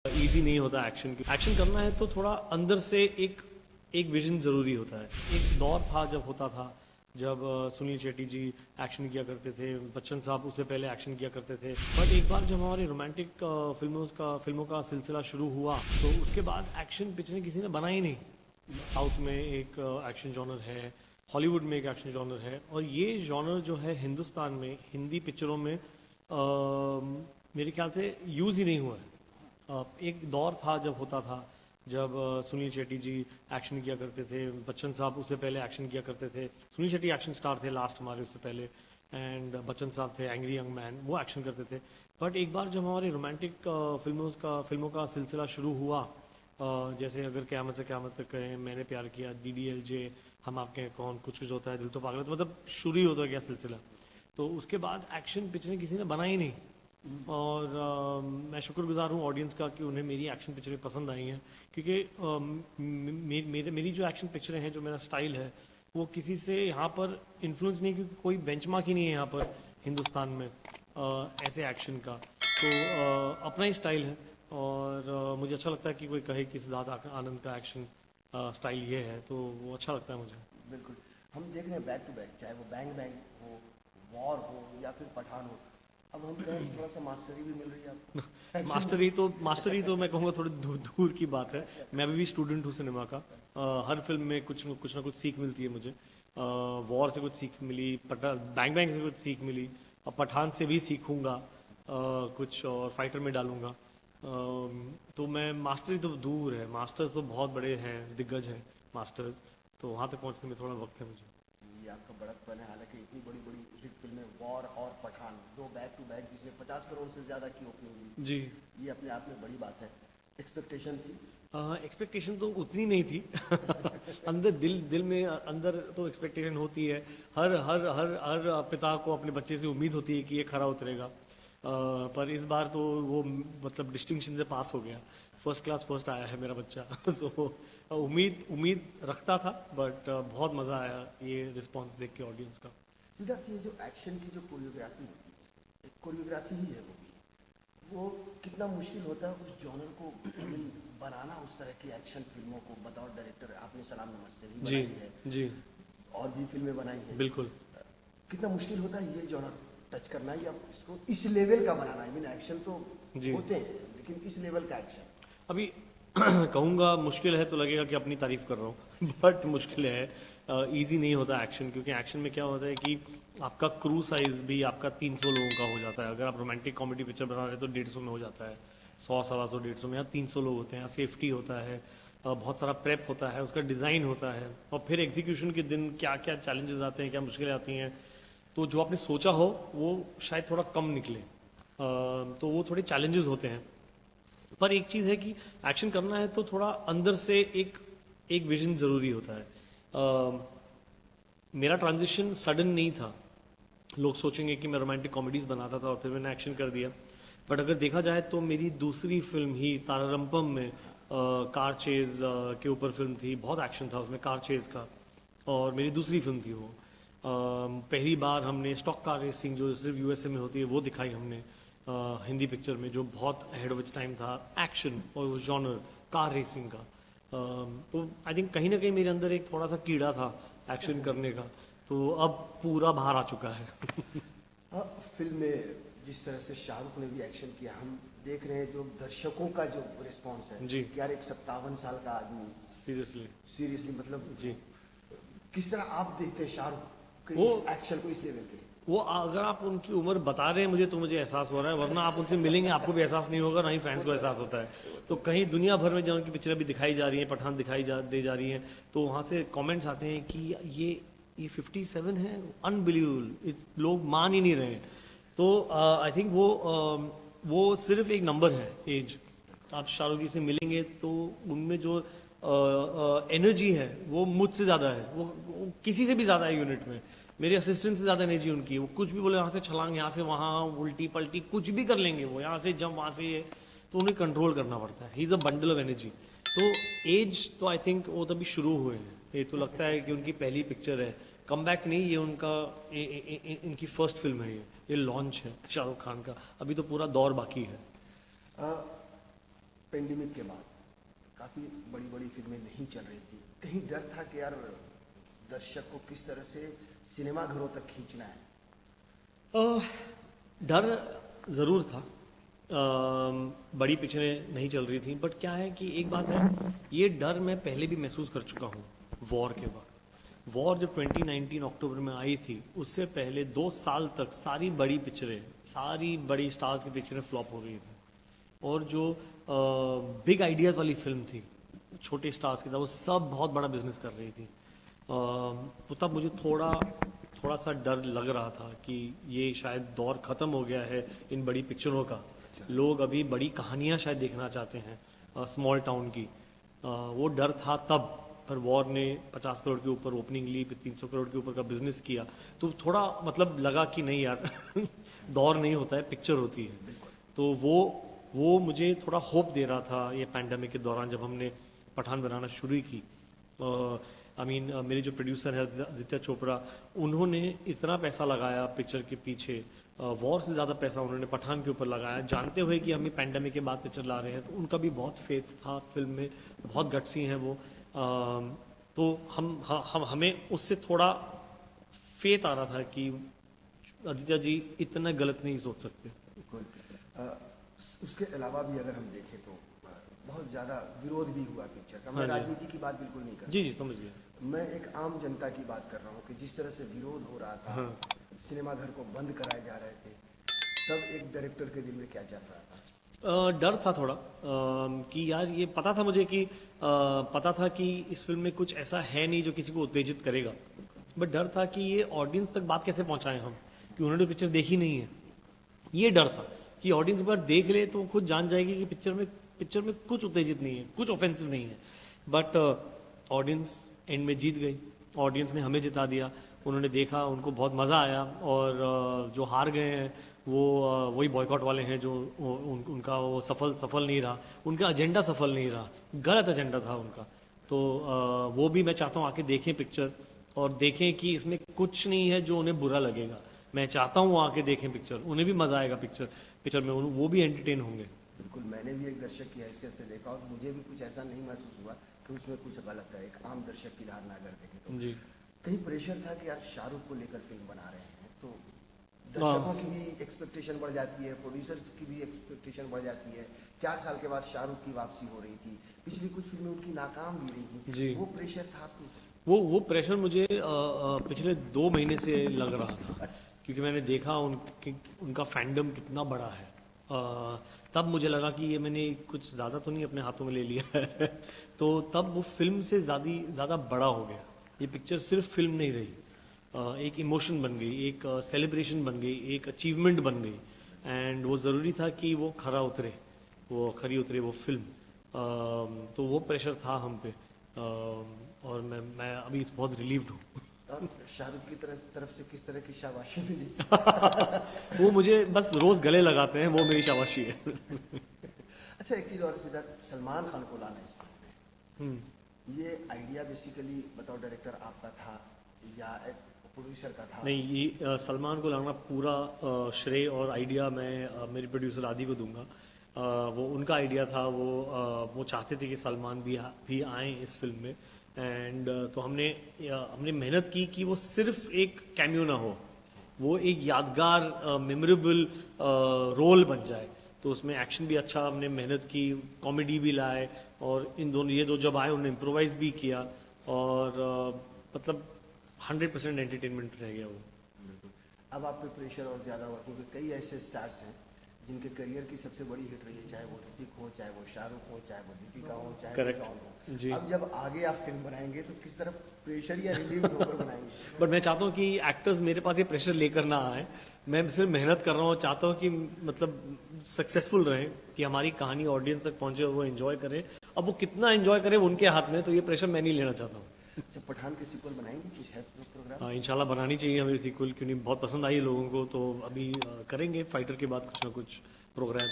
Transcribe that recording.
Easy नहीं होता action action करना है तो थोड़ा अंदर से एक विजन ज़रूरी होता है। एक दौर था जब होता था जब सुनील शेट्टी जी एक्शन किया करते थे, बच्चन साहब उससे पहले एक्शन किया करते थे। बट एक बार जब हमारे रोमांटिक फिल्मों का सिलसिला शुरू हुआ तो उसके बाद एक्शन पिक्चरें किसी ने बनाई ही नहीं। साउथ में एक एक्शन जॉनर है, हॉलीवुड में एक एक्शन जॉनर है, और ये जॉनर जो है हिंदुस्तान में हिंदी पिक्चरों में मेरे ख्याल से यूज़ ही नहीं हुआ है। एक दौर था जब होता था जब सुनील शेट्टी जी एक्शन किया करते थे, बच्चन साहब उससे पहले एक्शन किया करते थे। सुनील शेट्टी एक्शन स्टार थे लास्ट हमारे उससे पहले, एंड बच्चन साहब थे एंग्री यंग मैन, वो एक्शन करते थे। बट एक बार जब हमारे रोमांटिक फिल्मों का सिलसिला शुरू हुआ, जैसे अगर क़यामत से क़यामत तक कहें, मैंने प्यार किया, DDLJ, हम आपके हैं कौन, कुछ कुछ होता है, दिल तो पागल है, तो मतलब शुरू ही होता गया सिलसिला। तो उसके बाद एक्शन पिक्चरें किसी ने बनाई नहीं। और मैं शुक्रगुजार हूँ ऑडियंस का कि उन्हें मेरी एक्शन पिक्चरें पसंद आई हैं, क्योंकि मेरी जो एक्शन पिक्चरें हैं, जो मेरा स्टाइल है, वो किसी से यहाँ पर इन्फ्लुएंस नहीं, क्योंकि कोई बेंचमार्क ही नहीं है यहाँ पर हिंदुस्तान में ऐसे एक्शन का। तो अपना ही स्टाइल है, और मुझे अच्छा लगता है कि कोई कहे कि सिद्धार्थ आनंद का एक्शन स्टाइल ये है, तो वो अच्छा लगता है मुझे। बिल्कुल, हम देख रहे हैं बैक टू बैक, चाहे वो बैंग बैंग हो, वॉर हो, या फिर पठान हो। अब हम कहें थोड़ा सा मास्टरी भी मिल रही है आपको। मास्टरी तो मैं कहूँगा थोड़ी दूर की बात है। मैं अभी भी स्टूडेंट हूँ सिनेमा का। हर फिल्म में कुछ ना कुछ सीख मिलती है मुझे। वॉर से कुछ सीख मिली, बैंग बैंग से कुछ सीख मिली, और पठान से भी सीखूंगा कुछ, और फाइटर में डालूंगा। तो मैं मास्टरी तो दूर है, मास्टर्स तो बहुत बड़े हैं, दिग्गज हैं मास्टर्स, तो वहाँ तक पहुँचने में थोड़ा वक्त है मुझे। ये आपका बड़कपन है, हालांकि इतनी बड़ी बड़ी हिट फिल्में वॉर और पठान, दो बैक टू बैक, जिसने 50 करोड़ से ज़्यादा की ओपनिंग हुई जी, ये अपने आप में बड़ी बात है। एक्सपेक्टेशन थी? एक्सपेक्टेशन तो उतनी नहीं थी। अंदर दिल में अंदर तो एक्सपेक्टेशन होती है। हर हर हर हर पिता को अपने बच्चे से उम्मीद होती है कि ये खरा उतरेगा। पर इस बार तो वो मतलब डिस्टिंक्शन से पास हो गया, फर्स्ट क्लास फर्स्ट आया है मेरा बच्चा। सो उम्मीद रखता था, बट बहुत मज़ा आया ये रिस्पॉन्स देख के ऑडियंस का। सिद्धार्थ, ये जो एक्शन की जो कोरियोग्राफी होती है, एक कोरियोग्राफी ही है वो कितना मुश्किल होता है उस जॉनर को बनाना, उस तरह की एक्शन फिल्मों को। बतौर डायरेक्टर आपने सलाम नमस्ते भी जी बनाई है, जी, और भी फिल्में बनाई हैं। बिल्कुल। कितना मुश्किल होता है ये जॉनर टच करना, या इसको इस लेवल का बनाना? आई मीन एक्शन तो जी, होते हैं, लेकिन इस लेवल का एक्शन। अभी कहूँगा मुश्किल है तो लगेगा कि अपनी तारीफ कर रहा हूँ। बट मुश्किल है, इजी नहीं होता एक्शन, क्योंकि एक्शन में क्या होता है कि आपका क्रू साइज भी आपका 300 लोगों का हो जाता है। अगर आप रोमांटिक कॉमेडी पिक्चर बना रहे हैं तो 150 में हो जाता है, 100 सवा 100 150 में। यहाँ 300 लोग होते हैं, सेफ्टी होता है, बहुत सारा प्रेप होता है, उसका डिज़ाइन होता है, और फिर एग्जीक्यूशन के दिन क्या क्या चैलेंजेस आते हैं, क्या मुश्किलें आती हैं। तो जो आपने सोचा हो वो शायद थोड़ा कम निकले, तो वो थोड़े चैलेंजेस होते हैं। पर एक चीज़ है कि एक्शन करना है तो थोड़ा अंदर से एक विजन ज़रूरी होता है। मेरा ट्रांजिशन सडन नहीं था। लोग सोचेंगे कि मैं रोमांटिक कॉमेडीज़ बनाता था और फिर मैंने एक्शन कर दिया, बट अगर देखा जाए तो मेरी दूसरी फिल्म ही तारारंपम में कार चेज के ऊपर फिल्म थी, बहुत एक्शन था उसमें कार चेज का, और मेरी दूसरी फिल्म थी वो। पहली बार हमने स्टॉक कार रेसिंग जो सिर्फ USA में होती है वो दिखाई हमने हिंदी पिक्चर में, जो बहुत अहेड ऑफ इट्स टाइम था एक्शन और वो जॉनर कार रेसिंग का। तो आई थिंक कहीं ना कहीं मेरे अंदर एक थोड़ा सा कीड़ा था एक्शन करने का, तो अब पूरा बाहर आ चुका है। फिल्म में जिस तरह से शाहरुख ने भी एक्शन किया, हम देख रहे हैं जो दर्शकों का जो रिस्पांस है जी। कि यार एक 57 साल का आदमी, सीरियसली मतलब जी, किस तरह आप देखते हैं शाहरुख के वो इस एक्शन को इस लेवल के? वो अगर आप उनकी उम्र बता रहे हैं मुझे, तो मुझे एहसास हो रहा है, वरना आप उनसे मिलेंगे आपको भी एहसास नहीं होगा, ना ही फैंस को एहसास होता है। तो कहीं दुनिया भर में जब उनकी पिक्चर भी दिखाई जा रही है, पठान दे जा रही है, तो वहाँ से कमेंट्स आते हैं कि ये 57 है, अनबिलीवेबल, लोग मान ही नहीं रहे हैं। तो आई थिंक वो सिर्फ एक नंबर है एज। आप शाहरुख जी से मिलेंगे तो उनमें जो एनर्जी है वो मुझसे ज़्यादा है, वो किसी से भी ज़्यादा है यूनिट में। मेरे असिस्टेंट से ज़्यादा एनर्जी उनकी है, वो कुछ भी बोले, यहाँ से छलांग, यहाँ से वहाँ, उल्टी पलटी कुछ भी कर लेंगे वो, यहाँ से जंप, वहाँ से ये, तो उन्हें कंट्रोल करना पड़ता है। He is a bundle of energy. तो एज तो आई थिंक वो तभी शुरू हुए हैं। ये तो लगता है कि उनकी पहली पिक्चर है, कम बैक नहीं, ये उनका इनकी फर्स्ट फिल्म है, ये लॉन्च है शाहरुख खान का, अभी तो पूरा दौर बाकी है। पेंडेमिक के बाद काफ़ी बड़ी बड़ी फिल्में नहीं चल रही थी, कहीं डर था कि यार दर्शक को किस तरह से सिनेमा घरों तक खींचना है? डर ज़रूर था। बड़ी पिक्चरें नहीं चल रही थी, बट क्या है कि एक बात है, ये डर मैं पहले भी महसूस कर चुका हूँ वॉर के बाद। वॉर जब 2019 अक्टूबर में आई थी, उससे पहले 2 साल तक सारी बड़ी पिक्चरें, सारी बड़ी स्टार्स की पिक्चरें फ्लॉप हो गई थी, और जो बिग आइडियाज़ वाली फिल्म थी छोटे स्टार्स की, था वो सब बहुत बड़ा बिजनेस कर रही थी। तो तब मुझे थोड़ा सा डर लग रहा था कि ये शायद दौर ख़त्म हो गया है इन बड़ी पिक्चरों का। लोग अभी बड़ी कहानियाँ शायद देखना चाहते हैं स्मॉल टाउन की। वो डर था तब, पर वॉर ने 50 करोड़ के ऊपर ओपनिंग ली, फिर 300 करोड़ के ऊपर का बिजनेस किया, तो थोड़ा मतलब लगा कि नहीं यार दौर नहीं होता है, पिक्चर होती है। तो वो मुझे थोड़ा होप दे रहा था ये पैंडेमिक के दौरान, जब हमने पठान बनाना शुरू की। मेरे जो प्रोड्यूसर है आदित्य चोपड़ा, उन्होंने इतना पैसा लगाया पिक्चर के पीछे, वॉर से ज़्यादा पैसा उन्होंने पठान के ऊपर लगाया, जानते हुए कि हम ये पैंडेमिक के बाद पिक्चर ला रहे हैं। तो उनका भी बहुत फेथ था फिल्म में, बहुत गट्सी हैं वो। तो हमें उससे थोड़ा फेथ आ रहा था कि आदित्य जी इतना गलत नहीं सोच सकते। बिल्कुल। उसके अलावा भी अगर हम देखें तो बहुत ज़्यादा विरोध भी हुआ पिक्चर का। मैं राजनीति की बात बिल्कुल नहीं कर रहा। जी समझ गया। मैं एक आम जनता की बात कर रहा हूँ कि जिस तरह से विरोध हो रहा था, सिनेमा घर को बंद कराए जा रहे थे, तब एक डायरेक्टर के दिल में क्या चल रहा था? डर था थोड़ा कि यार ये पता था मुझे कि पता था कि इस फिल्म में कुछ ऐसा है नहीं जो किसी को उत्तेजित करेगा, बट डर था कि ये ऑडियंस तक बात कैसे पहुंचाएं हम, कि उन्होंने पिक्चर देखी नहीं है। ये डर था कि ऑडियंस एक बार देख ले तो खुद जान जाएगी कि पिक्चर में कुछ उत्तेजित नहीं है, कुछ ऑफेंसिव नहीं है। बट ऑडियंस एंड में जीत गई, ऑडियंस ने हमें जिता दिया। उन्होंने देखा, उनको बहुत मज़ा आया, और जो हार गए हैं वो वही बॉयकॉट वाले हैं, जो उनका वो सफल नहीं रहा, उनका एजेंडा सफल नहीं रहा, गलत एजेंडा था उनका। तो वो भी मैं चाहता हूँ आके देखें पिक्चर, और देखें कि इसमें कुछ नहीं है जो उन्हें बुरा लगेगा। मैं चाहता हूँ आके देखें पिक्चर, उन्हें भी मज़ा आएगा पिक्चर में, वो भी एंटरटेन होंगे। बिल्कुल, मैंने भी एक दर्शक की हैसियत से देखा और मुझे भी कुछ ऐसा नहीं महसूस हुआ कि उसमें कुछ गलत है। एक आम दर्शक की धारणा अगर देखें तो जी, कहीं प्रेशर था कि यार शाहरुख को लेकर फिल्म बना रहे हैं, तो दर्शकों की भी एक्सपेक्टेशन बढ़ जाती है, प्रोड्यूसर्स की भी एक्सपेक्टेशन बढ़ जाती है। 4 साल के बाद शाहरुख की वापसी हो रही थी, पिछली कुछ फिल्में उनकी नाकाम भी रही जी। थी, वो प्रेशर था आपको? वो प्रेशर मुझे पिछले 2 महीने से लग रहा था, अच्छा। क्योंकि मैंने देखा उनका फैंडम कितना बड़ा है। तब मुझे लगा कि ये मैंने कुछ ज़्यादा तो नहीं अपने हाथों में ले लिया है तो तब वो फिल्म से ज़्यादा बड़ा हो गया। ये पिक्चर सिर्फ फिल्म नहीं रही, एक इमोशन बन गई, एक सेलिब्रेशन बन गई, एक अचीवमेंट बन गई। एंड वो ज़रूरी था कि वो खरी उतरे वो फिल्म। तो वो प्रेशर था हम पे, और मैं अभी बहुत रिलीव्ड हूँ। और शाहरुख की तरफ से किस तरह की शाबाशी मिली? वो मुझे बस रोज गले लगाते हैं, वो मेरी शाबाशी है। अच्छा, एक चीज और सिद्धार्थ, सलमान खान को लाना इस फिल्म में, ये आइडिया बेसिकली बताओ डायरेक्टर आपका था या एक प्रोड्यूसर का था? नहीं, ये सलमान को लाना पूरा श्रेय और आइडिया मैं मेरे प्रोड्यूसर आदि को दूंगा। वो उनका आइडिया था, वो चाहते थे कि सलमान भी आए इस फिल्म में। एंड तो हमने मेहनत की कि वो सिर्फ एक कैमियो ना हो, वो एक यादगार मेमोरेबल रोल बन जाए। तो उसमें एक्शन भी अच्छा हमने मेहनत की, कॉमेडी भी लाए, और ये दो जब आए उन्होंने इम्प्रोवाइज भी किया, और मतलब 100% एंटरटेनमेंट रह गया वो। अब आप पे प्रेशर और ज्यादा हुआ क्योंकि कई ऐसे स्टार्स हैं जिनके करियर की सबसे बड़ी हिट रही है, चाहे वो ऋतिक हो, चाहे वो शाहरुख हो, चाहे वो दीपिका हो, चाहे वो जॉन हो। जी। अब जब आगे आप फिल्म बनाएंगे तो किस तरह प्रेशर या रिलीव होकर बनाएंगे? बट मैं चाहता हूँ कि एक्टर्स मेरे पास ये प्रेशर लेकर ना आए, मैं सिर्फ मेहनत कर रहा हूँ, चाहता हूँ कि मतलब सक्सेसफुल रहे, कि हमारी कहानी ऑडियंस तक पहुंचे और वो एंजॉय करे। अब वो कितना एंजॉय करे उनके हाथ में, तो ये प्रेशर मैं नहीं लेना चाहता हूँ। जब पठान के सीक्वल बनाएंगे, कुछ है प्रोग्राम? इंशाल्लाह बनानी चाहिए हमें सीक्वल, क्योंकि बहुत पसंद आई है लोगों को, तो अभी करेंगे फाइटर के बाद कुछ ना कुछ प्रोग्राम।